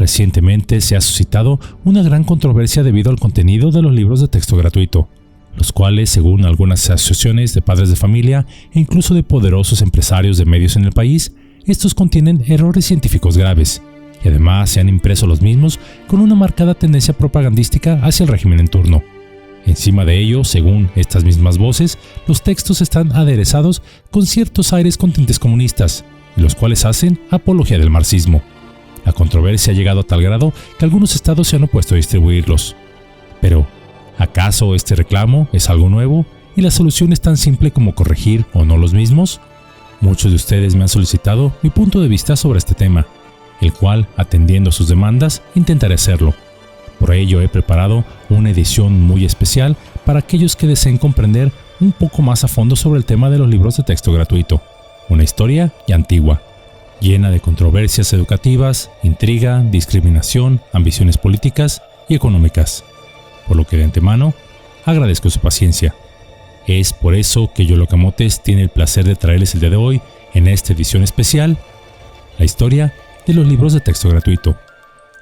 Recientemente se ha suscitado una gran controversia debido al contenido de los libros de texto gratuito, los cuales, según algunas asociaciones de padres de familia e incluso de poderosos empresarios de medios en el país, estos contienen errores científicos graves, y además se han impreso los mismos con una marcada tendencia propagandística hacia el régimen en turno. Encima de ello, según estas mismas voces, los textos están aderezados con ciertos aires con tintes comunistas, y los cuales hacen apología del marxismo. La controversia ha llegado a tal grado que algunos estados se han opuesto a distribuirlos. Pero, ¿acaso este reclamo es algo nuevo y la solución es tan simple como corregir o no los mismos? Muchos de ustedes me han solicitado mi punto de vista sobre este tema, el cual, atendiendo a sus demandas, intentaré hacerlo. Por ello he preparado una edición muy especial para aquellos que deseen comprender un poco más a fondo sobre el tema de los libros de texto gratuito, una historia ya antigua, llena de controversias educativas, intriga, discriminación, ambiciones políticas y económicas, por lo que de antemano agradezco su paciencia. Es por eso que Yolo Camotes tiene el placer de traerles el día de hoy, en esta edición especial, la historia de los libros de texto gratuito,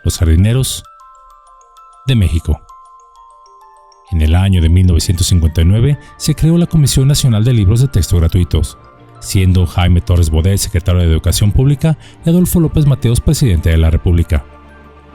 los jardineros de México. En el año de 1959 se creó la Comisión Nacional de Libros de Texto Gratuitos, siendo Jaime Torres Bodet secretario de Educación Pública y Adolfo López Mateos presidente de la República.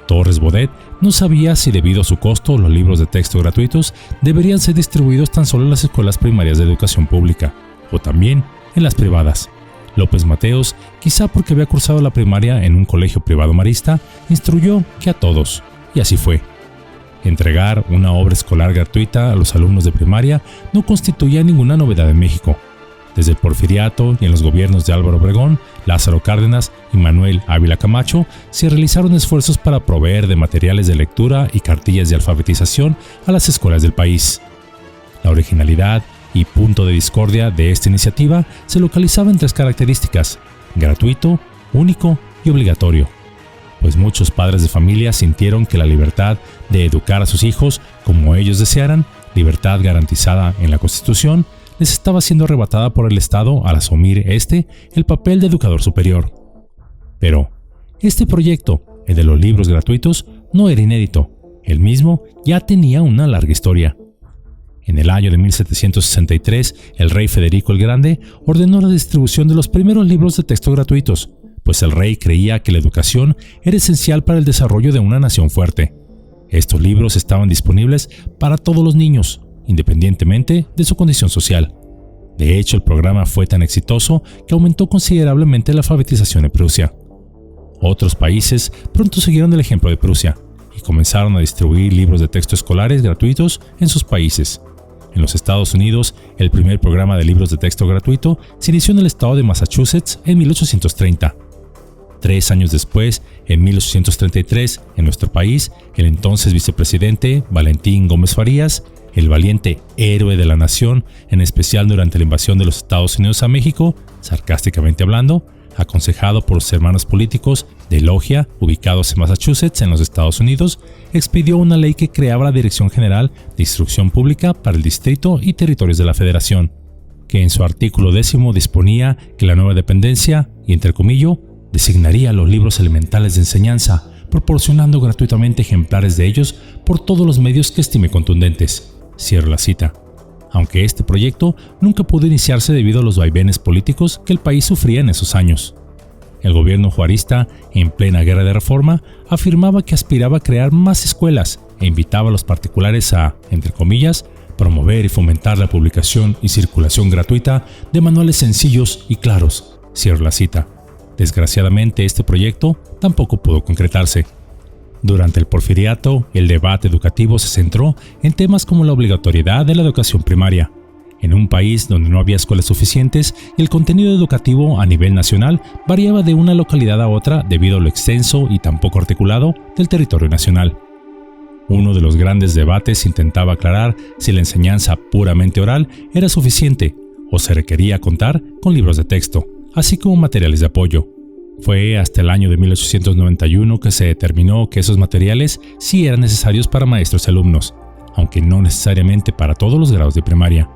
Torres Bodet no sabía si debido a su costo los libros de texto gratuitos deberían ser distribuidos tan solo en las escuelas primarias de educación pública, o también en las privadas. López Mateos, quizá porque había cursado la primaria en un colegio privado marista, instruyó que a todos, y así fue. Entregar una obra escolar gratuita a los alumnos de primaria no constituía ninguna novedad en México. Desde el Porfiriato y en los gobiernos de Álvaro Obregón, Lázaro Cárdenas y Manuel Ávila Camacho se realizaron esfuerzos para proveer de materiales de lectura y cartillas de alfabetización a las escuelas del país. La originalidad y punto de discordia de esta iniciativa se localizaba en tres características: gratuito, único y obligatorio. Pues muchos padres de familia sintieron que la libertad de educar a sus hijos como ellos desearan, libertad garantizada en la Constitución, les estaba siendo arrebatada por el Estado al asumir el papel de educador superior. Pero este proyecto, el de los libros gratuitos, no era inédito. El mismo ya tenía una larga historia. En el año de 1763, el rey Federico el Grande ordenó la distribución de los primeros libros de texto gratuitos, pues el rey creía que la educación era esencial para el desarrollo de una nación fuerte. Estos libros estaban disponibles para todos los niños, independientemente de su condición social. De hecho, el programa fue tan exitoso que aumentó considerablemente la alfabetización en Prusia. Otros países pronto siguieron el ejemplo de Prusia y comenzaron a distribuir libros de texto escolares gratuitos en sus países. En los Estados Unidos, el primer programa de libros de texto gratuito se inició en el estado de Massachusetts en 1830. 3 años después, en 1833, en nuestro país, el entonces vicepresidente Valentín Gómez Farías, el valiente héroe de la nación, en especial durante la invasión de los Estados Unidos a México, sarcásticamente hablando, aconsejado por los hermanos políticos de Logia, ubicados en Massachusetts, en los Estados Unidos, expidió una ley que creaba la Dirección General de Instrucción Pública para el Distrito y Territorios de la Federación, que en su artículo 10 disponía que la nueva dependencia, y entre comillas, designaría los libros elementales de enseñanza, proporcionando gratuitamente ejemplares de ellos por todos los medios que estime contundentes. Cierro la cita. Aunque este proyecto nunca pudo iniciarse debido a los vaivenes políticos que el país sufría en esos años. El gobierno juarista, en plena guerra de reforma, afirmaba que aspiraba a crear más escuelas e invitaba a los particulares a, entre comillas, promover y fomentar la publicación y circulación gratuita de manuales sencillos y claros. Cierro la cita. Desgraciadamente, este proyecto tampoco pudo concretarse. Durante el Porfiriato, el debate educativo se centró en temas como la obligatoriedad de la educación primaria. En un país donde no había escuelas suficientes, el contenido educativo a nivel nacional variaba de una localidad a otra debido a lo extenso y tan poco articulado del territorio nacional. Uno de los grandes debates intentaba aclarar si la enseñanza puramente oral era suficiente o se requería contar con libros de texto, así como materiales de apoyo. Fue hasta el año de 1891 que se determinó que esos materiales sí eran necesarios para maestros y alumnos, aunque no necesariamente para todos los grados de primaria.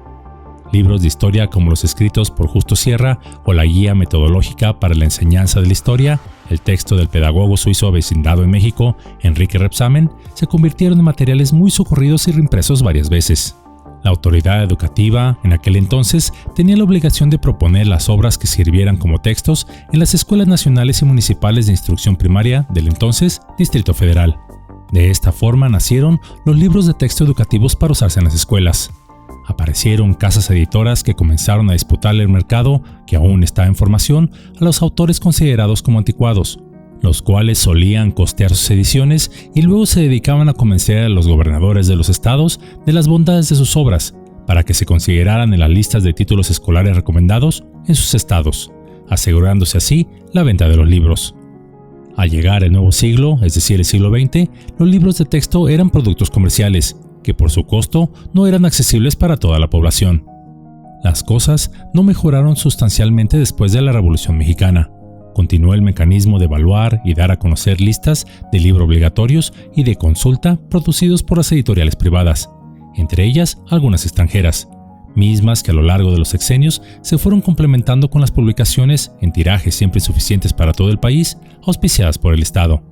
Libros de historia como los escritos por Justo Sierra o la Guía Metodológica para la Enseñanza de la Historia, el texto del pedagogo suizo avecindado en México, Enrique Rebsamen, se convirtieron en materiales muy socorridos y reimpresos varias veces. La autoridad educativa, en aquel entonces, tenía la obligación de proponer las obras que sirvieran como textos en las escuelas nacionales y municipales de instrucción primaria del entonces Distrito Federal. De esta forma nacieron los libros de texto educativos para usarse en las escuelas. Aparecieron casas editoras que comenzaron a disputarle el mercado, que aún estaba en formación, a los autores considerados como anticuados, los cuales solían costear sus ediciones y luego se dedicaban a convencer a los gobernadores de los estados de las bondades de sus obras, para que se consideraran en las listas de títulos escolares recomendados en sus estados, asegurándose así la venta de los libros. Al llegar el nuevo siglo, es decir, el siglo XX, los libros de texto eran productos comerciales, que por su costo no eran accesibles para toda la población. Las cosas no mejoraron sustancialmente después de la Revolución Mexicana. Continuó el mecanismo de evaluar y dar a conocer listas de libros obligatorios y de consulta producidos por las editoriales privadas, entre ellas algunas extranjeras, mismas que a lo largo de los sexenios se fueron complementando con las publicaciones en tirajes siempre insuficientes para todo el país, auspiciadas por el Estado.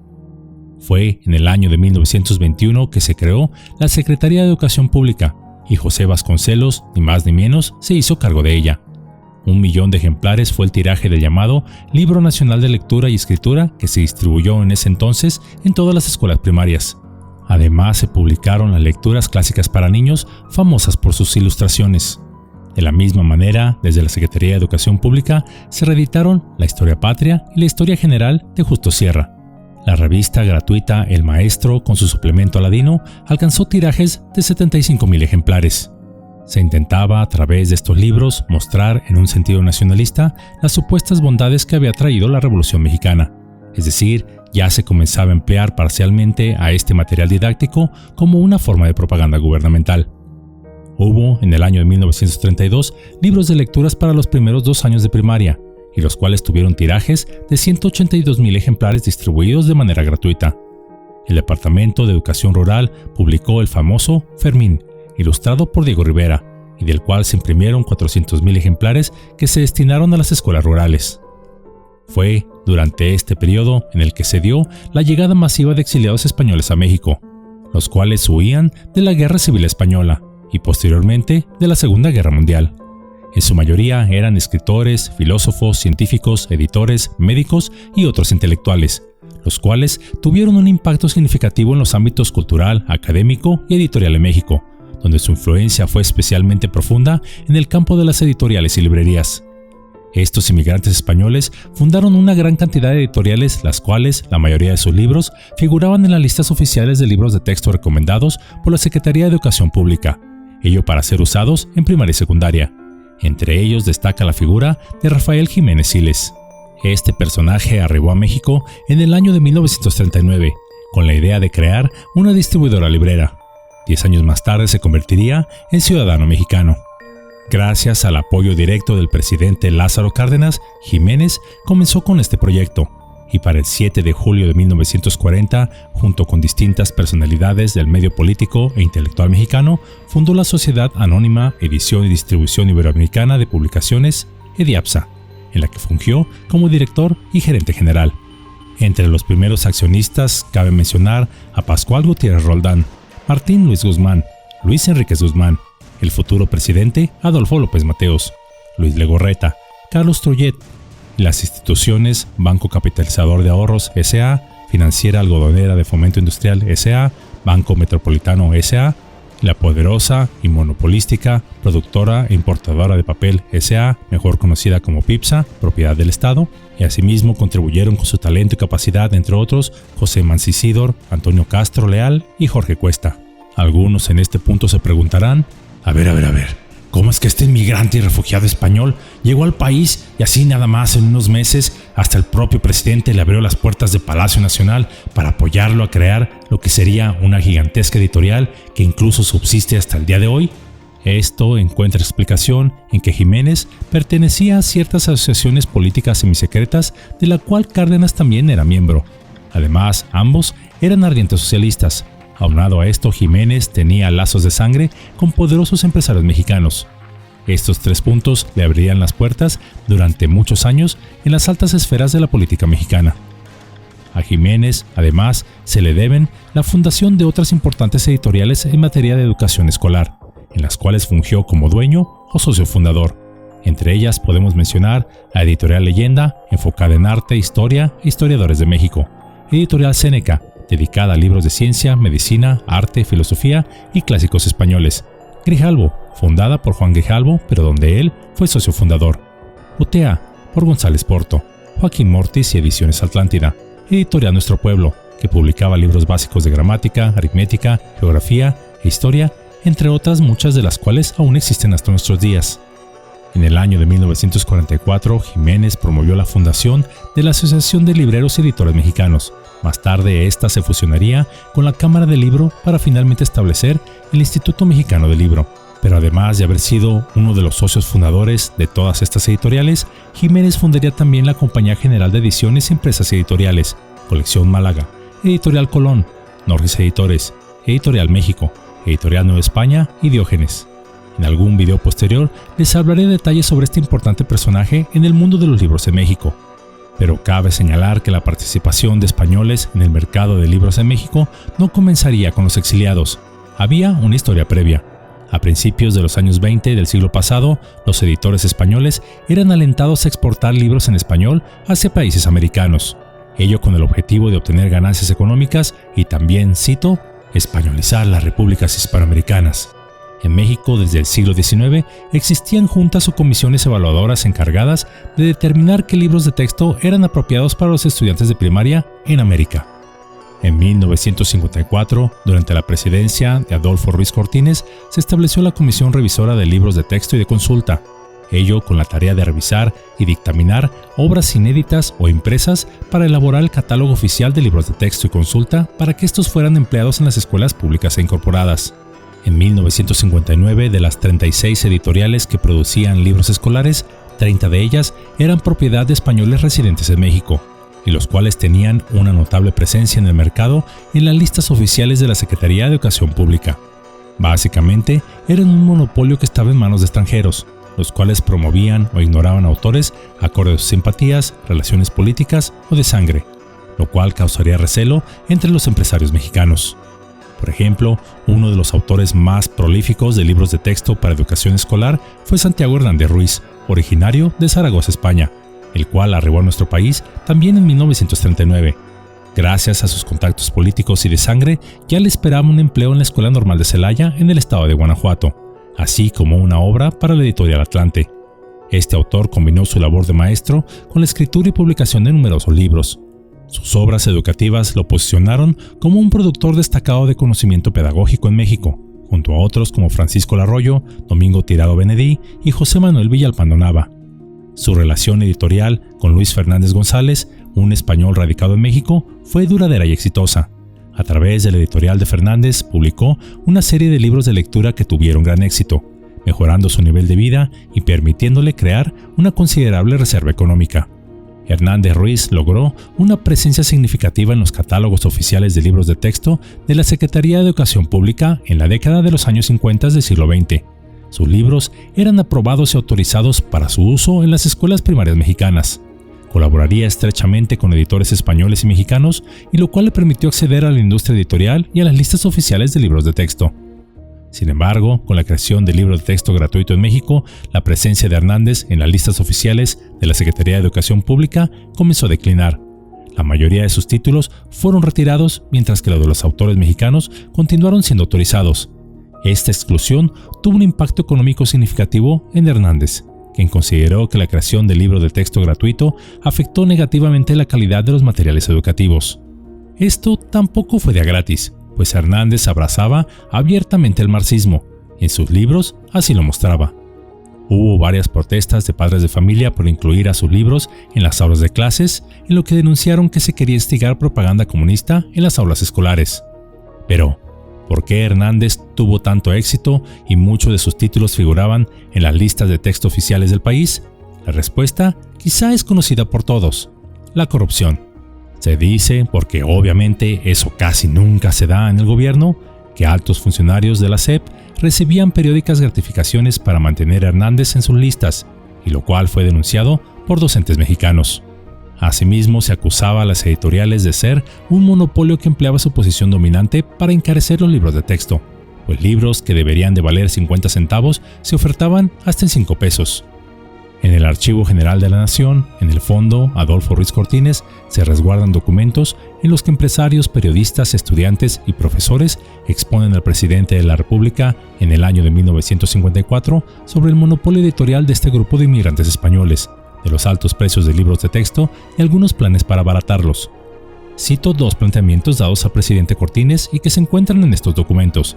Fue en el año de 1921 que se creó la Secretaría de Educación Pública y José Vasconcelos, ni más ni menos, se hizo cargo de ella. 1 millón de ejemplares fue el tiraje del llamado Libro Nacional de Lectura y Escritura que se distribuyó en ese entonces en todas las escuelas primarias. Además se publicaron las lecturas clásicas para niños famosas por sus ilustraciones. De la misma manera, desde la Secretaría de Educación Pública se reeditaron La Historia Patria y La Historia General de Justo Sierra. La revista gratuita El Maestro, con su suplemento Aladino, alcanzó tirajes de 75,000 ejemplares. Se intentaba, a través de estos libros, mostrar en un sentido nacionalista las supuestas bondades que había traído la Revolución Mexicana. Es decir, ya se comenzaba a emplear parcialmente a este material didáctico como una forma de propaganda gubernamental. Hubo, en el año de 1932, libros de lecturas para los primeros 2 años de primaria, y los cuales tuvieron tirajes de 182,000 ejemplares distribuidos de manera gratuita. El Departamento de Educación Rural publicó el famoso Fermín, ilustrado por Diego Rivera, y del cual se imprimieron 400,000 ejemplares que se destinaron a las escuelas rurales. Fue durante este periodo en el que se dio la llegada masiva de exiliados españoles a México, los cuales huían de la Guerra Civil Española y posteriormente de la Segunda Guerra Mundial. En su mayoría eran escritores, filósofos, científicos, editores, médicos y otros intelectuales, los cuales tuvieron un impacto significativo en los ámbitos cultural, académico y editorial en México, donde su influencia fue especialmente profunda en el campo de las editoriales y librerías. Estos inmigrantes españoles fundaron una gran cantidad de editoriales, las cuales, la mayoría de sus libros, figuraban en las listas oficiales de libros de texto recomendados por la Secretaría de Educación Pública, ello para ser usados en primaria y secundaria. Entre ellos destaca la figura de Rafael Jiménez Siles. Este personaje arribó a México en el año de 1939, con la idea de crear una distribuidora librera. 10 años más tarde se convertiría en ciudadano mexicano. Gracias al apoyo directo del presidente Lázaro Cárdenas, Jiménez comenzó con este proyecto, y para el 7 de julio de 1940, junto con distintas personalidades del medio político e intelectual mexicano, fundó la Sociedad Anónima Edición y Distribución Iberoamericana de Publicaciones, EDIAPSA, en la que fungió como director y gerente general. Entre los primeros accionistas cabe mencionar a Pascual Gutiérrez Roldán, Martín Luis Guzmán, Luis Enríquez Guzmán, el futuro presidente Adolfo López Mateos, Luis Legorreta, Carlos Trullet, y las instituciones Banco Capitalizador de Ahorros S.A., Financiera Algodonera de Fomento Industrial S.A., Banco Metropolitano S.A., la poderosa y monopolística productora e importadora de papel S.A., mejor conocida como PIPSA, propiedad del Estado, y asimismo contribuyeron con su talento y capacidad, entre otros, José Mancisidor, Antonio Castro Leal y Jorge Cuesta. Algunos en este punto se preguntarán, a ver, ¿cómo es que este inmigrante y refugiado español llegó al país y así nada más en unos meses hasta el propio presidente le abrió las puertas de Palacio Nacional para apoyarlo a crear lo que sería una gigantesca editorial que incluso subsiste hasta el día de hoy? Esto encuentra explicación en que Jiménez pertenecía a ciertas asociaciones políticas semisecretas de la cual Cárdenas también era miembro. Además, ambos eran ardientes socialistas. Aunado a esto, Jiménez tenía lazos de sangre con poderosos empresarios mexicanos. Estos 3 puntos le abrirían las puertas durante muchos años en las altas esferas de la política mexicana. A Jiménez, además, se le deben la fundación de otras importantes editoriales en materia de educación escolar, en las cuales fungió como dueño o socio fundador. Entre ellas podemos mencionar a Editorial Leyenda, enfocada en arte, historia e historiadores de México; Editorial Séneca, dedicada a libros de ciencia, medicina, arte, filosofía y clásicos españoles; Grijalbo, fundada por Juan Grijalbo, pero donde él fue socio fundador; UTEA, por González Porto; Joaquín Mortis y Ediciones Atlántida; Editorial Nuestro Pueblo, que publicaba libros básicos de gramática, aritmética, geografía e historia, entre otras muchas de las cuales aún existen hasta nuestros días. En el año de 1944, Jiménez promovió la fundación de la Asociación de Libreros y Editores Mexicanos. Más tarde, esta se fusionaría con la Cámara del Libro para finalmente establecer el Instituto Mexicano del Libro. Pero además de haber sido uno de los socios fundadores de todas estas editoriales, Jiménez fundaría también la Compañía General de Ediciones y Empresas Editoriales, Colección Málaga, Editorial Colón, Norris Editores, Editorial México, Editorial Nueva España y Diógenes. En algún video posterior les hablaré detalles sobre este importante personaje en el mundo de los libros en México. Pero cabe señalar que la participación de españoles en el mercado de libros en México no comenzaría con los exiliados. Había una historia previa. A principios de los años 20 del siglo pasado, los editores españoles eran alentados a exportar libros en español hacia países americanos, ello con el objetivo de obtener ganancias económicas y también, cito, españolizar las repúblicas hispanoamericanas. En México, desde el siglo XIX, existían juntas o comisiones evaluadoras encargadas de determinar qué libros de texto eran apropiados para los estudiantes de primaria en América. En 1954, durante la presidencia de Adolfo Ruiz Cortines, se estableció la Comisión Revisora de Libros de Texto y de Consulta, ello con la tarea de revisar y dictaminar obras inéditas o impresas para elaborar el catálogo oficial de libros de texto y consulta para que estos fueran empleados en las escuelas públicas e incorporadas. En 1959, de las 36 editoriales que producían libros escolares, 30 de ellas eran propiedad de españoles residentes en México, y los cuales tenían una notable presencia en el mercado en las listas oficiales de la Secretaría de Educación Pública. Básicamente, eran un monopolio que estaba en manos de extranjeros, los cuales promovían o ignoraban autores acorde a sus simpatías, relaciones políticas o de sangre, lo cual causaría recelo entre los empresarios mexicanos. Por ejemplo, uno de los autores más prolíficos de libros de texto para educación escolar fue Santiago Hernández Ruiz, originario de Zaragoza, España, el cual arribó a nuestro país también en 1939. Gracias a sus contactos políticos y de sangre, ya le esperaba un empleo en la Escuela Normal de Celaya en el estado de Guanajuato, así como una obra para la Editorial Atlante. Este autor combinó su labor de maestro con la escritura y publicación de numerosos libros. Sus obras educativas lo posicionaron como un productor destacado de conocimiento pedagógico en México, junto a otros como Francisco Larroyo, Domingo Tirado Benedí y José Manuel Villalpando Nava. Su relación editorial con Luis Fernández González, un español radicado en México, fue duradera y exitosa. A través de la editorial de Fernández publicó una serie de libros de lectura que tuvieron gran éxito, mejorando su nivel de vida y permitiéndole crear una considerable reserva económica. Hernández Ruiz logró una presencia significativa en los catálogos oficiales de libros de texto de la Secretaría de Educación Pública en la década de los años 50 del siglo XX. Sus libros eran aprobados y autorizados para su uso en las escuelas primarias mexicanas. Colaboraría estrechamente con editores españoles y mexicanos, y lo cual le permitió acceder a la industria editorial y a las listas oficiales de libros de texto. Sin embargo, con la creación del libro de texto gratuito en México, la presencia de Hernández en las listas oficiales de la Secretaría de Educación Pública comenzó a declinar. La mayoría de sus títulos fueron retirados, mientras que los de los autores mexicanos continuaron siendo autorizados. Esta exclusión tuvo un impacto económico significativo en Hernández, quien consideró que la creación del libro de texto gratuito afectó negativamente la calidad de los materiales educativos. Esto tampoco fue de a gratis, pues Hernández abrazaba abiertamente el marxismo, y en sus libros así lo mostraba. Hubo varias protestas de padres de familia por incluir a sus libros en las aulas de clases, en lo que denunciaron que se quería instigar propaganda comunista en las aulas escolares. Pero, ¿por qué Hernández tuvo tanto éxito y muchos de sus títulos figuraban en las listas de texto oficiales del país? La respuesta quizá es conocida por todos: la corrupción. Se dice, porque obviamente eso casi nunca se da en el gobierno, que altos funcionarios de la SEP recibían periódicas gratificaciones para mantener a Hernández en sus listas, y lo cual fue denunciado por docentes mexicanos. Asimismo, se acusaba a las editoriales de ser un monopolio que empleaba su posición dominante para encarecer los libros de texto, pues libros que deberían de valer 50 centavos se ofertaban hasta en 5 pesos. En el Archivo General de la Nación, en el Fondo Adolfo Ruiz Cortines, se resguardan documentos en los que empresarios, periodistas, estudiantes y profesores exponen al presidente de la República en el año de 1954 sobre el monopolio editorial de este grupo de inmigrantes españoles, de los altos precios de libros de texto y algunos planes para abaratarlos. Cito 2 planteamientos dados al presidente Cortines y que se encuentran en estos documentos.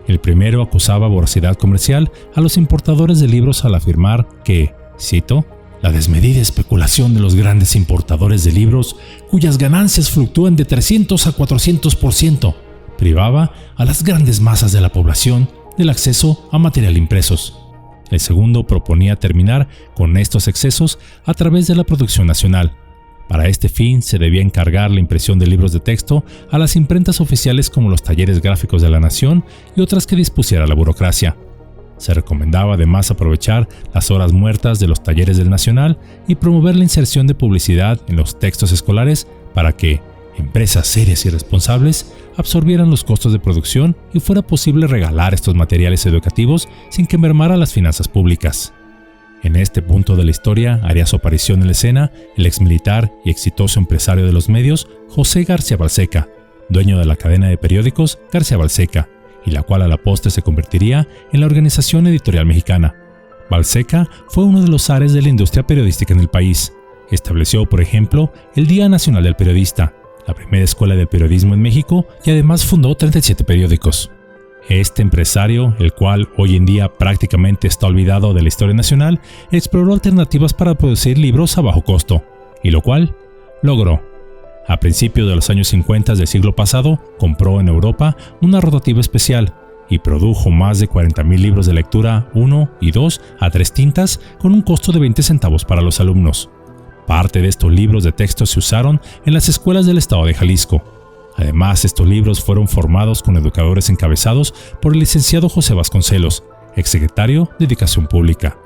El primero acusaba voracidad comercial a los importadores de libros al afirmar que, cito, la desmedida especulación de los grandes importadores de libros, cuyas ganancias fluctúan de 300 a 400%, privaba a las grandes masas de la población del acceso a material impresos. El segundo proponía terminar con estos excesos a través de la producción nacional. Para este fin se debía encargar la impresión de libros de texto a las imprentas oficiales como los talleres gráficos de la Nación y otras que dispusiera la burocracia. Se recomendaba además aprovechar las horas muertas de los talleres del Nacional y promover la inserción de publicidad en los textos escolares para que empresas serias y responsables absorbieran los costos de producción y fuera posible regalar estos materiales educativos sin que mermara las finanzas públicas. En este punto de la historia haría su aparición en la escena el exmilitar y exitoso empresario de los medios José García Balseca, dueño de la cadena de periódicos García Balseca, y la cual a la postre se convertiría en la Organización Editorial Mexicana. Balseca fue uno de los zares de la industria periodística en el país. Estableció, por ejemplo, el Día Nacional del Periodista, la primera escuela de periodismo en México, y además fundó 37 periódicos. Este empresario, el cual hoy en día prácticamente está olvidado de la historia nacional, exploró alternativas para producir libros a bajo costo, y lo cual logró. A principios de los años 50 del siglo pasado, compró en Europa una rotativa especial y produjo más de 40,000 libros de lectura 1 y 2 a 3 tintas con un costo de 20 centavos para los alumnos. Parte de estos libros de texto se usaron en las escuelas del estado de Jalisco. Además, estos libros fueron formados con educadores encabezados por el licenciado José Vasconcelos, exsecretario de Educación Pública,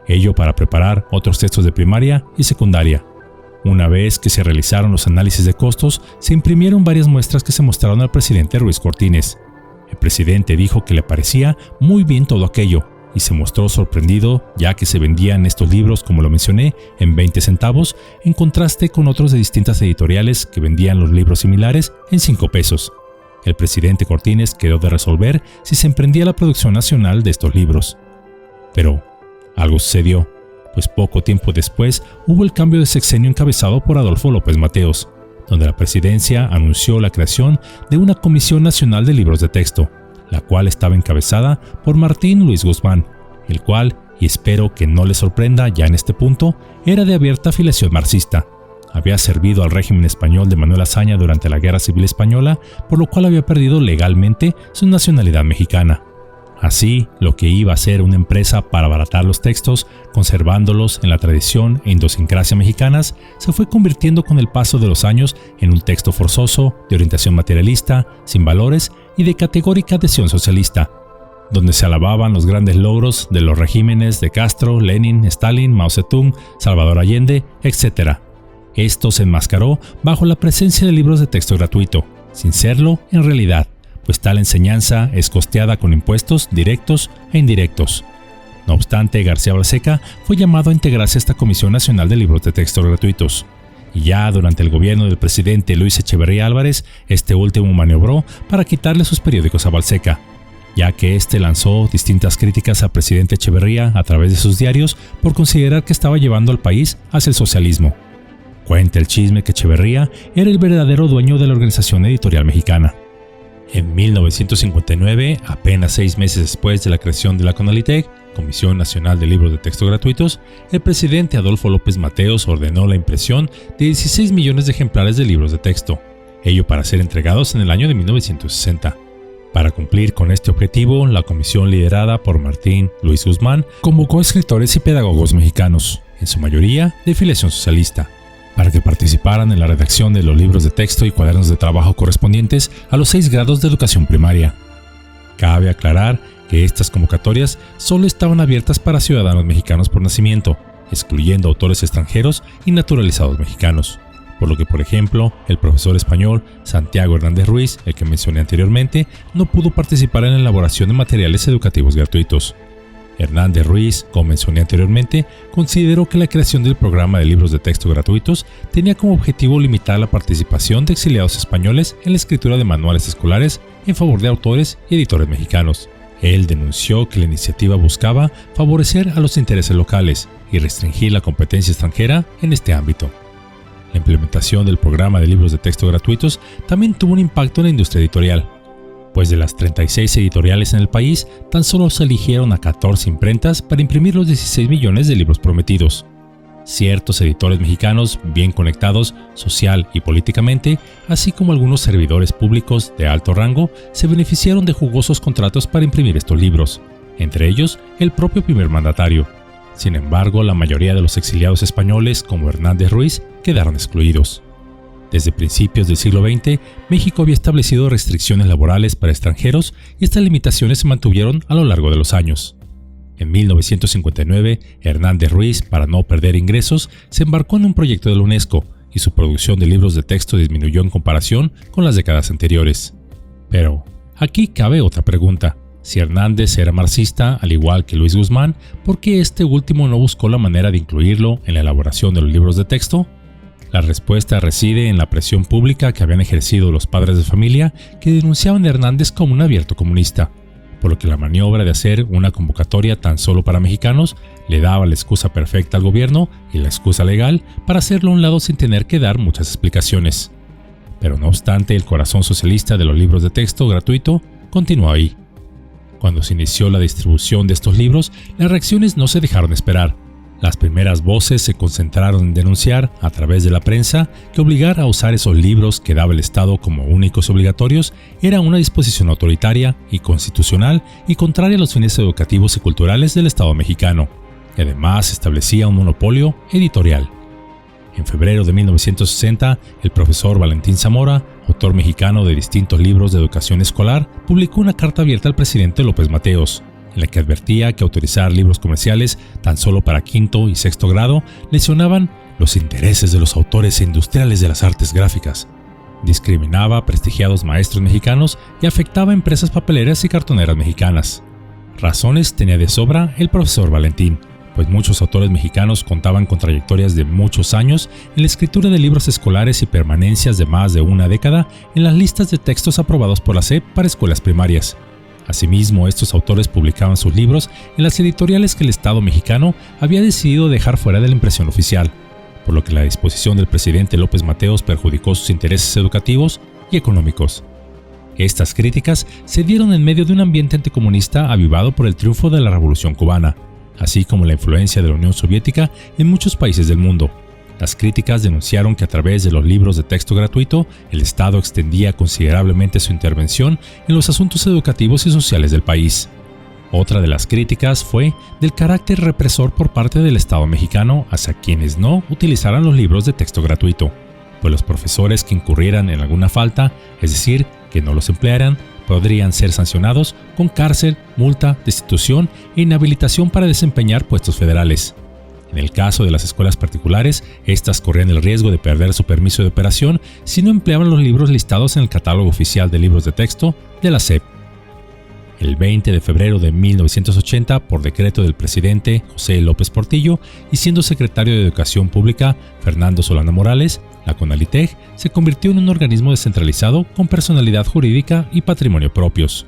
ello para preparar otros textos de primaria y secundaria. Una vez que se realizaron los análisis de costos, se imprimieron varias muestras que se mostraron al presidente Ruiz Cortines. El presidente dijo que le parecía muy bien todo aquello y se mostró sorprendido ya que se vendían estos libros, como lo mencioné, en 20 centavos, en contraste con otros de distintas editoriales que vendían los libros similares en 5 pesos. El presidente Cortines quedó de resolver si se emprendía la producción nacional de estos libros. Pero algo sucedió, pues poco tiempo después hubo el cambio de sexenio encabezado por Adolfo López Mateos, donde la presidencia anunció la creación de una Comisión Nacional de Libros de Texto, la cual estaba encabezada por Martín Luis Guzmán, el cual, y espero que no les sorprenda ya en este punto, era de abierta afiliación marxista. Había servido al régimen español de Manuel Azaña durante la Guerra Civil Española, por lo cual había perdido legalmente su nacionalidad mexicana. Así, lo que iba a ser una empresa para abaratar los textos, conservándolos en la tradición e idiosincrasia mexicanas, se fue convirtiendo con el paso de los años en un texto forzoso, de orientación materialista, sin valores y de categórica adhesión socialista, donde se alababan los grandes logros de los regímenes de Castro, Lenin, Stalin, Mao Zedong, Salvador Allende, etc. Esto se enmascaró bajo la presencia de libros de texto gratuito, sin serlo en realidad, pues tal enseñanza es costeada con impuestos directos e indirectos. No obstante, García Balseca fue llamado a integrarse a esta Comisión Nacional de Libros de Texto Gratuitos. Y ya durante el gobierno del presidente Luis Echeverría Álvarez, este último maniobró para quitarle sus periódicos a Balseca, ya que este lanzó distintas críticas al presidente Echeverría a través de sus diarios por considerar que estaba llevando al país hacia el socialismo. Cuenta el chisme que Echeverría era el verdadero dueño de la Organización Editorial Mexicana. En 1959, apenas 6 meses después de la creación de la CONALITEG, Comisión Nacional de Libros de Texto Gratuitos, el presidente Adolfo López Mateos ordenó la impresión de 16 millones de ejemplares de libros de texto, ello para ser entregados en el año de 1960. Para cumplir con este objetivo, la comisión liderada por Martín Luis Guzmán convocó a escritores y pedagogos mexicanos, en su mayoría de filiación socialista, para que participaran en la redacción de los libros de texto y cuadernos de trabajo correspondientes a los 6 grados de educación primaria. Cabe aclarar que estas convocatorias solo estaban abiertas para ciudadanos mexicanos por nacimiento, excluyendo autores extranjeros y naturalizados mexicanos. Por lo que, por ejemplo, el profesor español Santiago Hernández Ruiz, el que mencioné anteriormente, no pudo participar en la elaboración de materiales educativos gratuitos. Hernández Ruiz, como mencioné anteriormente, consideró que la creación del programa de libros de texto gratuitos tenía como objetivo limitar la participación de exiliados españoles en la escritura de manuales escolares en favor de autores y editores mexicanos. Él denunció que la iniciativa buscaba favorecer a los intereses locales y restringir la competencia extranjera en este ámbito. La implementación del programa de libros de texto gratuitos también tuvo un impacto en la industria editorial, pues de las 36 editoriales en el país, tan solo se eligieron a 14 imprentas para imprimir los 16 millones de libros prometidos. Ciertos editores mexicanos bien conectados social y políticamente, así como algunos servidores públicos de alto rango, se beneficiaron de jugosos contratos para imprimir estos libros, entre ellos el propio primer mandatario. Sin embargo, la mayoría de los exiliados españoles, como Hernández Ruiz, quedaron excluidos. Desde principios del siglo XX, México había establecido restricciones laborales para extranjeros y estas limitaciones se mantuvieron a lo largo de los años. En 1959, Hernández Ruiz, para no perder ingresos, se embarcó en un proyecto de la UNESCO y su producción de libros de texto disminuyó en comparación con las décadas anteriores. Pero, aquí cabe otra pregunta. Si Hernández era marxista, al igual que Luis Guzmán, ¿por qué este último no buscó la manera de incluirlo en la elaboración de los libros de texto? La respuesta reside en la presión pública que habían ejercido los padres de familia que denunciaban a Hernández como un abierto comunista, por lo que la maniobra de hacer una convocatoria tan solo para mexicanos le daba la excusa perfecta al gobierno y la excusa legal para hacerlo a un lado sin tener que dar muchas explicaciones. Pero no obstante, el corazón socialista de los libros de texto gratuito continuó ahí. Cuando se inició la distribución de estos libros, las reacciones no se dejaron esperar. Las primeras voces se concentraron en denunciar, a través de la prensa, que obligar a usar esos libros que daba el Estado como únicos y obligatorios era una disposición autoritaria, inconstitucional y contraria a los fines educativos y culturales del Estado mexicano, y además establecía un monopolio editorial. En febrero de 1960, el profesor Valentín Zamora, autor mexicano de distintos libros de educación escolar, publicó una carta abierta al presidente López Mateos, en la que advertía que autorizar libros comerciales tan solo para quinto y sexto grado lesionaban los intereses de los autores e industriales de las artes gráficas, discriminaba a prestigiados maestros mexicanos y afectaba a empresas papeleras y cartoneras mexicanas. Razones tenía de sobra el profesor Valentín, pues muchos autores mexicanos contaban con trayectorias de muchos años en la escritura de libros escolares y permanencias de más de una década en las listas de textos aprobados por la SEP para escuelas primarias. Asimismo, estos autores publicaban sus libros en las editoriales que el Estado mexicano había decidido dejar fuera de la impresión oficial, por lo que la disposición del presidente López Mateos perjudicó sus intereses educativos y económicos. Estas críticas se dieron en medio de un ambiente anticomunista avivado por el triunfo de la Revolución Cubana, así como la influencia de la Unión Soviética en muchos países del mundo. Las críticas denunciaron que a través de los libros de texto gratuito, el Estado extendía considerablemente su intervención en los asuntos educativos y sociales del país. Otra de las críticas fue del carácter represor por parte del Estado mexicano hacia quienes no utilizaran los libros de texto gratuito, pues los profesores que incurrieran en alguna falta, es decir, que no los emplearan, podrían ser sancionados con cárcel, multa, destitución e inhabilitación para desempeñar puestos federales. En el caso de las escuelas particulares, estas corrían el riesgo de perder su permiso de operación si no empleaban los libros listados en el catálogo oficial de libros de texto de la SEP. El 20 de febrero de 1980, por decreto del presidente José López Portillo y siendo secretario de Educación Pública Fernando Solana Morales, la CONALITEG se convirtió en un organismo descentralizado con personalidad jurídica y patrimonio propios.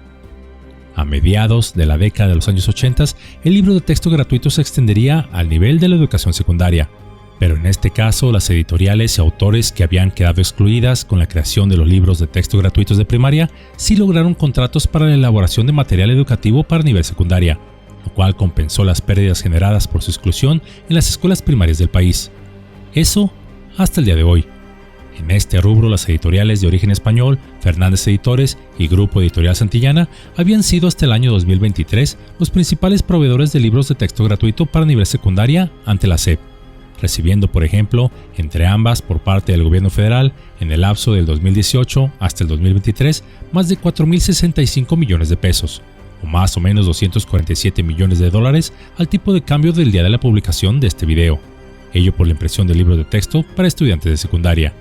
A mediados de la década de los años 80, el libro de texto gratuito se extendería al nivel de la educación secundaria, pero en este caso las editoriales y autores que habían quedado excluidas con la creación de los libros de texto gratuitos de primaria sí lograron contratos para la elaboración de material educativo para nivel secundaria, lo cual compensó las pérdidas generadas por su exclusión en las escuelas primarias del país. Eso hasta el día de hoy. En este rubro, las editoriales de origen español, Fernández Editores y Grupo Editorial Santillana habían sido hasta el año 2023 los principales proveedores de libros de texto gratuito para nivel secundaria ante la SEP, recibiendo, por ejemplo, entre ambas por parte del gobierno federal, en el lapso del 2018 hasta el 2023, más de 4.065 millones de pesos, o más o menos 247 millones de dólares al tipo de cambio del día de la publicación de este video, ello por la impresión de libros de texto para estudiantes de secundaria.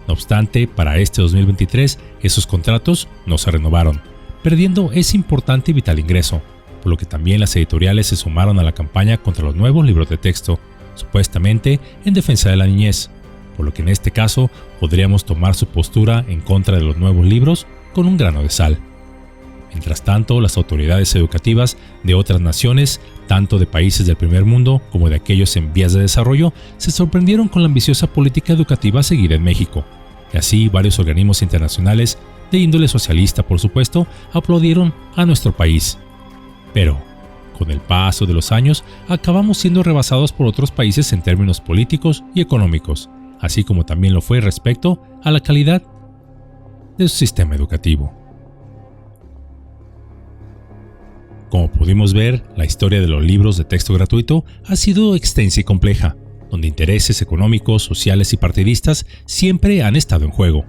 No obstante, para este 2023, esos contratos no se renovaron, perdiendo ese importante y vital ingreso, por lo que también las editoriales se sumaron a la campaña contra los nuevos libros de texto, supuestamente en defensa de la niñez, por lo que en este caso podríamos tomar su postura en contra de los nuevos libros con un grano de sal. Mientras tanto, las autoridades educativas de otras naciones, tanto de países del primer mundo como de aquellos en vías de desarrollo, se sorprendieron con la ambiciosa política educativa seguida en México, y así varios organismos internacionales, de índole socialista por supuesto, aplaudieron a nuestro país. Pero, con el paso de los años, acabamos siendo rebasados por otros países en términos políticos y económicos, así como también lo fue respecto a la calidad de su sistema educativo. Como pudimos ver, la historia de los libros de texto gratuito ha sido extensa y compleja, donde intereses económicos, sociales y partidistas siempre han estado en juego.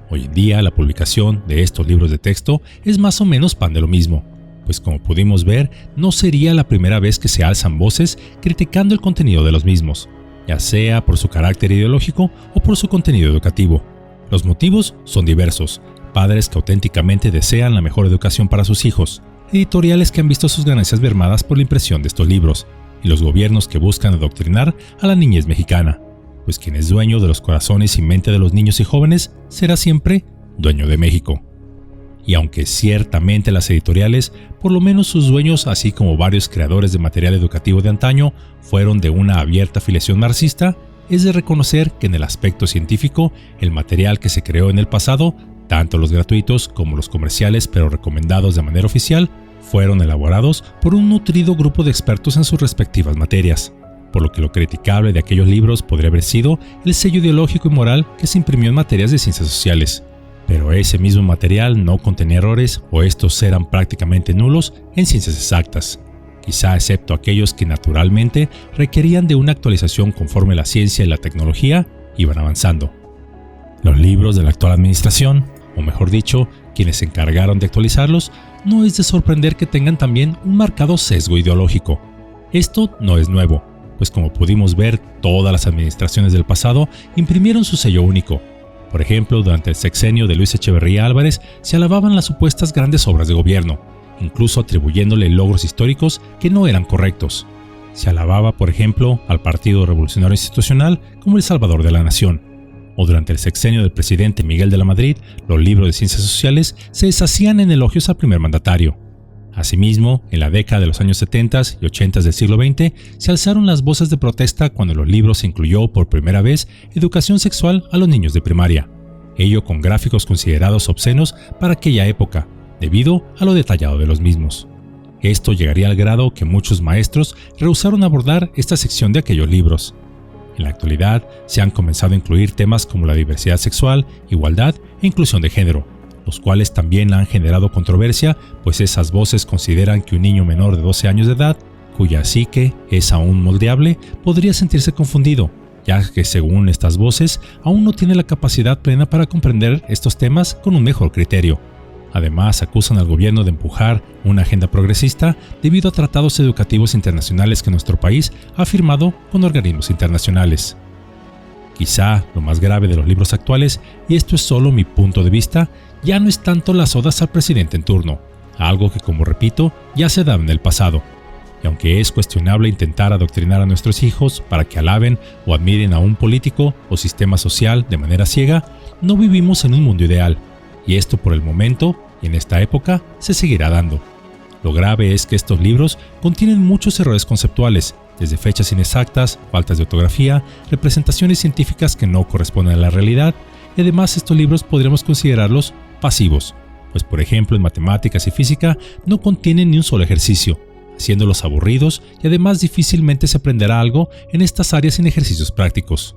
Hoy en día, la publicación de estos libros de texto es más o menos pan de lo mismo, pues como pudimos ver, no sería la primera vez que se alzan voces criticando el contenido de los mismos, ya sea por su carácter ideológico o por su contenido educativo. Los motivos son diversos: padres que auténticamente desean la mejor educación para sus hijos, editoriales que han visto sus ganancias mermadas por la impresión de estos libros, y los gobiernos que buscan adoctrinar a la niñez mexicana, pues quien es dueño de los corazones y mente de los niños y jóvenes será siempre dueño de México. Y aunque ciertamente las editoriales, por lo menos sus dueños, así como varios creadores de material educativo de antaño, fueron de una abierta afiliación marxista, es de reconocer que en el aspecto científico, el material que se creó en el pasado, tanto los gratuitos como los comerciales pero recomendados de manera oficial, fueron elaborados por un nutrido grupo de expertos en sus respectivas materias, por lo que lo criticable de aquellos libros podría haber sido el sello ideológico y moral que se imprimió en materias de ciencias sociales. Pero ese mismo material no contenía errores o estos eran prácticamente nulos en ciencias exactas, quizá excepto aquellos que naturalmente requerían de una actualización conforme la ciencia y la tecnología iban avanzando. Los libros de la actual administración, o mejor dicho, quienes se encargaron de actualizarlos, no es de sorprender que tengan también un marcado sesgo ideológico. Esto no es nuevo, pues como pudimos ver, todas las administraciones del pasado imprimieron su sello único. Por ejemplo, durante el sexenio de Luis Echeverría Álvarez se alababan las supuestas grandes obras de gobierno, incluso atribuyéndole logros históricos que no eran correctos. Se alababa, por ejemplo, al Partido Revolucionario Institucional como el salvador de la nación. O durante el sexenio del presidente Miguel de la Madrid, los libros de ciencias sociales se deshacían en elogios al primer mandatario. Asimismo, en la década de los años 70 y 80 del siglo XX, se alzaron las voces de protesta cuando en los libros se incluyó por primera vez educación sexual a los niños de primaria, ello con gráficos considerados obscenos para aquella época, debido a lo detallado de los mismos. Esto llegaría al grado que muchos maestros rehusaron abordar esta sección de aquellos libros. En la actualidad, se han comenzado a incluir temas como la diversidad sexual, igualdad e inclusión de género, los cuales también han generado controversia, pues esas voces consideran que un niño menor de 12 años de edad, cuya psique es aún moldeable, podría sentirse confundido, ya que según estas voces, aún no tiene la capacidad plena para comprender estos temas con un mejor criterio. Además, acusan al gobierno de empujar una agenda progresista debido a tratados educativos internacionales que nuestro país ha firmado con organismos internacionales. Quizá lo más grave de los libros actuales, y esto es solo mi punto de vista, ya no es tanto las odas al presidente en turno, algo que, como repito, ya se daba en el pasado. Y aunque es cuestionable intentar adoctrinar a nuestros hijos para que alaben o admiren a un político o sistema social de manera ciega, no vivimos en un mundo ideal, y esto por el momento y en esta época se seguirá dando. Lo grave es que estos libros contienen muchos errores conceptuales, desde fechas inexactas, faltas de ortografía, representaciones científicas que no corresponden a la realidad, y además estos libros podríamos considerarlos pasivos, pues por ejemplo en matemáticas y física no contienen ni un solo ejercicio, haciéndolos aburridos y además difícilmente se aprenderá algo en estas áreas sin ejercicios prácticos.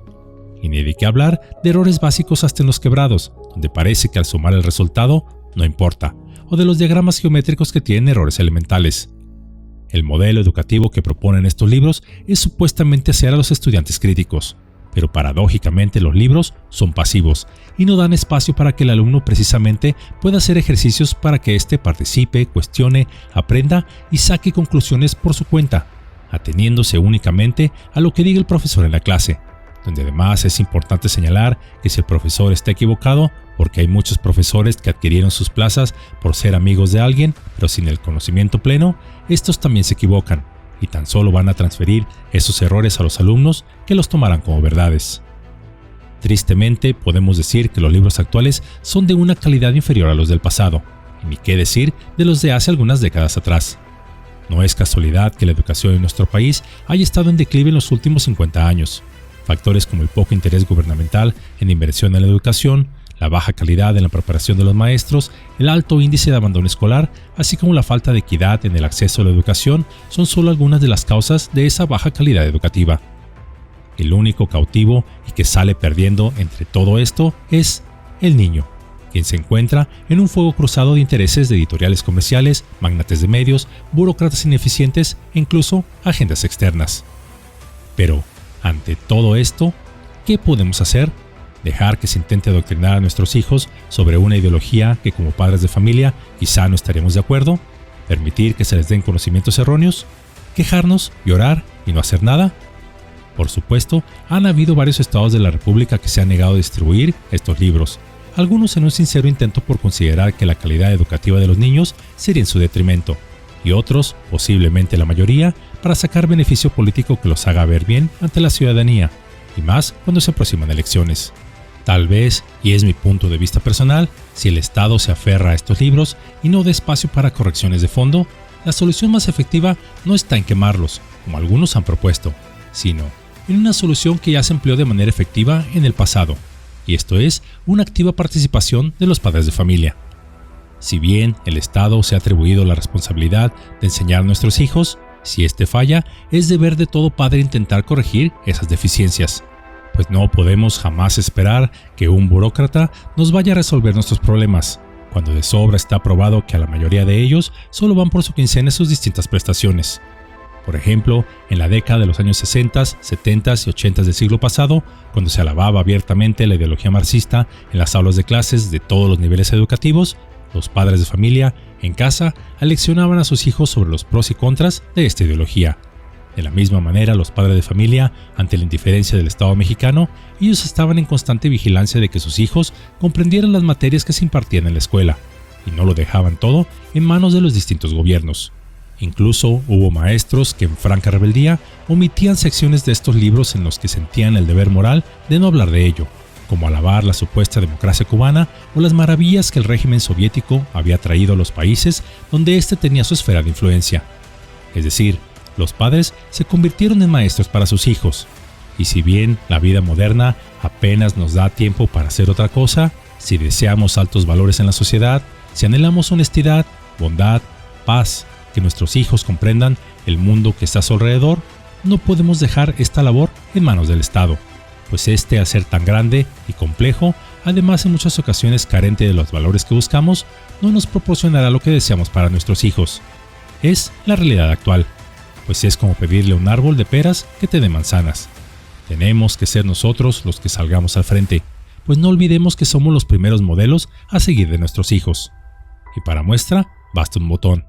Y ni de qué hablar de errores básicos hasta en los quebrados, donde parece que al sumar el resultado no importa, o de los diagramas geométricos que tienen errores elementales. El modelo educativo que proponen estos libros es supuestamente hacer a los estudiantes críticos, Pero paradójicamente los libros son pasivos y no dan espacio para que el alumno precisamente pueda hacer ejercicios para que éste participe, cuestione, aprenda y saque conclusiones por su cuenta, ateniéndose únicamente a lo que diga el profesor en la clase, donde además es importante señalar que si el profesor está equivocado, porque hay muchos profesores que adquirieron sus plazas por ser amigos de alguien, pero sin el conocimiento pleno, estos también se equivocan y tan solo van a transferir esos errores a los alumnos que los tomarán como verdades. Tristemente, podemos decir que los libros actuales son de una calidad inferior a los del pasado, y ni qué decir de los de hace algunas décadas atrás. No es casualidad que la educación en nuestro país haya estado en declive en los últimos 50 años. Factores como el poco interés gubernamental en inversión en la educación, la baja calidad en la preparación de los maestros, el alto índice de abandono escolar, así como la falta de equidad en el acceso a la educación, son solo algunas de las causas de esa baja calidad educativa. El único cautivo y que sale perdiendo entre todo esto es el niño, quien se encuentra en un fuego cruzado de intereses de editoriales comerciales, magnates de medios, burócratas ineficientes e incluso agendas externas. Pero, ante todo esto, ¿qué podemos hacer? ¿Dejar que se intente adoctrinar a nuestros hijos sobre una ideología que como padres de familia quizá no estaríamos de acuerdo? ¿Permitir que se les den conocimientos erróneos? ¿Quejarnos, llorar y no hacer nada? Por supuesto, han habido varios estados de la República que se han negado a distribuir estos libros, algunos en un sincero intento por considerar que la calidad educativa de los niños sería en su detrimento, y otros, posiblemente la mayoría, para sacar beneficio político que los haga ver bien ante la ciudadanía, y más cuando se aproximan elecciones. Tal vez, y es mi punto de vista personal, si el Estado se aferra a estos libros y no da espacio para correcciones de fondo, la solución más efectiva no está en quemarlos, como algunos han propuesto, sino en una solución que ya se empleó de manera efectiva en el pasado, y esto es una activa participación de los padres de familia. Si bien el Estado se ha atribuido la responsabilidad de enseñar a nuestros hijos, si este falla, es deber de todo padre intentar corregir esas deficiencias, pues no podemos jamás esperar que un burócrata nos vaya a resolver nuestros problemas, cuando de sobra está probado que a la mayoría de ellos solo van por su quincena en sus distintas prestaciones. Por ejemplo, en la década de los años 60, 70 y 80 del siglo pasado, cuando se alababa abiertamente la ideología marxista en las aulas de clases de todos los niveles educativos, los padres de familia, en casa, aleccionaban a sus hijos sobre los pros y contras de esta ideología. De la misma manera, los padres de familia, ante la indiferencia del Estado mexicano, ellos estaban en constante vigilancia de que sus hijos comprendieran las materias que se impartían en la escuela, y no lo dejaban todo en manos de los distintos gobiernos. Incluso hubo maestros que en franca rebeldía omitían secciones de estos libros en los que sentían el deber moral de no hablar de ello, como alabar la supuesta democracia cubana o las maravillas que el régimen soviético había traído a los países donde éste tenía su esfera de influencia. Es decir, los padres se convirtieron en maestros para sus hijos, y si bien la vida moderna apenas nos da tiempo para hacer otra cosa, si deseamos altos valores en la sociedad, si anhelamos honestidad, bondad, paz, que nuestros hijos comprendan el mundo que está a su alrededor, no podemos dejar esta labor en manos del Estado, pues este, al ser tan grande y complejo, además en muchas ocasiones carente de los valores que buscamos, no nos proporcionará lo que deseamos para nuestros hijos. Es la realidad actual, pues es como pedirle a un árbol de peras que te dé manzanas. Tenemos que ser nosotros los que salgamos al frente, pues no olvidemos que somos los primeros modelos a seguir de nuestros hijos. Y para muestra, basta un botón.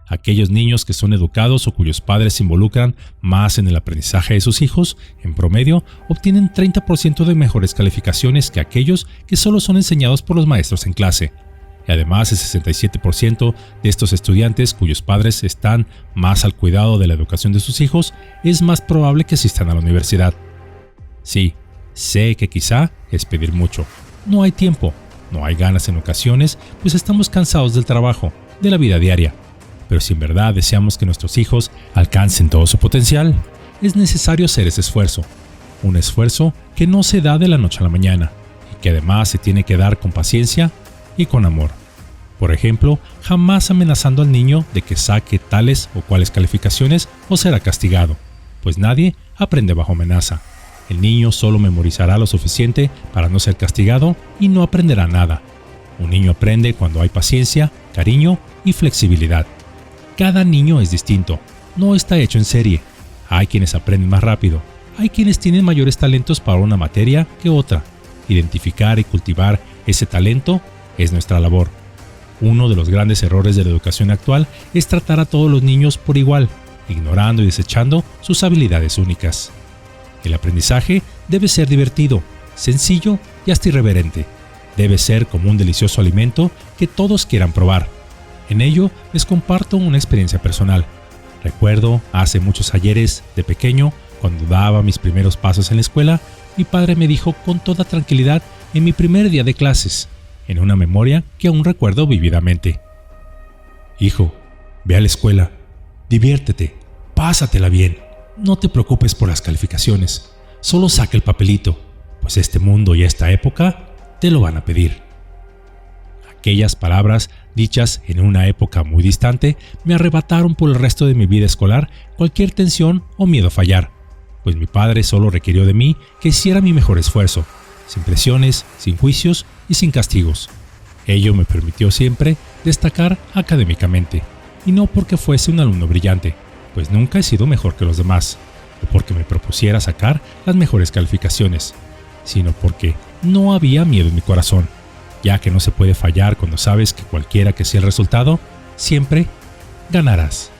Aquellos niños que son educados o cuyos padres se involucran más en el aprendizaje de sus hijos, en promedio, obtienen 30% de mejores calificaciones que aquellos que solo son enseñados por los maestros en clase. Y además el 67% de estos estudiantes cuyos padres están más al cuidado de la educación de sus hijos, es más probable que asistan a la universidad. Sí, sé que quizá es pedir mucho. No hay tiempo, no hay ganas en ocasiones, pues estamos cansados del trabajo, de la vida diaria. Pero si en verdad deseamos que nuestros hijos alcancen todo su potencial, es necesario hacer ese esfuerzo. Un esfuerzo que no se da de la noche a la mañana, y que además se tiene que dar con paciencia y con amor. Por ejemplo, jamás amenazando al niño de que saque tales o cuales calificaciones o será castigado, pues nadie aprende bajo amenaza. El niño solo memorizará lo suficiente para no ser castigado y no aprenderá nada. Un niño aprende cuando hay paciencia, cariño y flexibilidad. Cada niño es distinto, no está hecho en serie. Hay quienes aprenden más rápido, hay quienes tienen mayores talentos para una materia que otra. Identificar y cultivar ese talento es nuestra labor. Uno de los grandes errores de la educación actual es tratar a todos los niños por igual, ignorando y desechando sus habilidades únicas. El aprendizaje debe ser divertido, sencillo y hasta irreverente. Debe ser como un delicioso alimento que todos quieran probar. En ello les comparto una experiencia personal. Recuerdo hace muchos ayeres, de pequeño, cuando daba mis primeros pasos en la escuela, mi padre me dijo con toda tranquilidad en mi primer día de clases, en una memoria que aún recuerdo vívidamente: «Hijo, ve a la escuela, diviértete, pásatela bien, no te preocupes por las calificaciones, solo saca el papelito, pues este mundo y esta época te lo van a pedir». Aquellas palabras, dichas en una época muy distante, me arrebataron por el resto de mi vida escolar cualquier tensión o miedo a fallar, pues mi padre solo requirió de mí que hiciera mi mejor esfuerzo, sin presiones, sin juicios y sin castigos. Ello me permitió siempre destacar académicamente, y no porque fuese un alumno brillante, pues nunca he sido mejor que los demás, o porque me propusiera sacar las mejores calificaciones, sino porque no había miedo en mi corazón, ya que no se puede fallar cuando sabes que cualquiera que sea el resultado, siempre ganarás.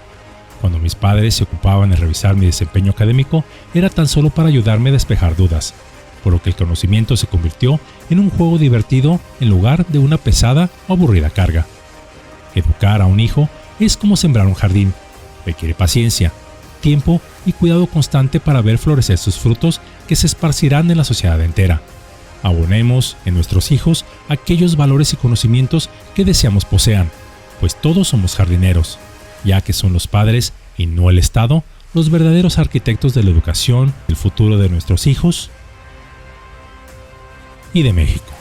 Cuando mis padres se ocupaban en revisar mi desempeño académico, era tan solo para ayudarme a despejar dudas, por lo que el conocimiento se convirtió en un juego divertido en lugar de una pesada o aburrida carga. Educar a un hijo es como sembrar un jardín. Requiere paciencia, tiempo y cuidado constante para ver florecer sus frutos que se esparcirán en la sociedad entera. Abonemos en nuestros hijos aquellos valores y conocimientos que deseamos posean, pues todos somos jardineros, ya que son los padres y no el Estado los verdaderos arquitectos de la educación, el futuro de nuestros hijos y de México.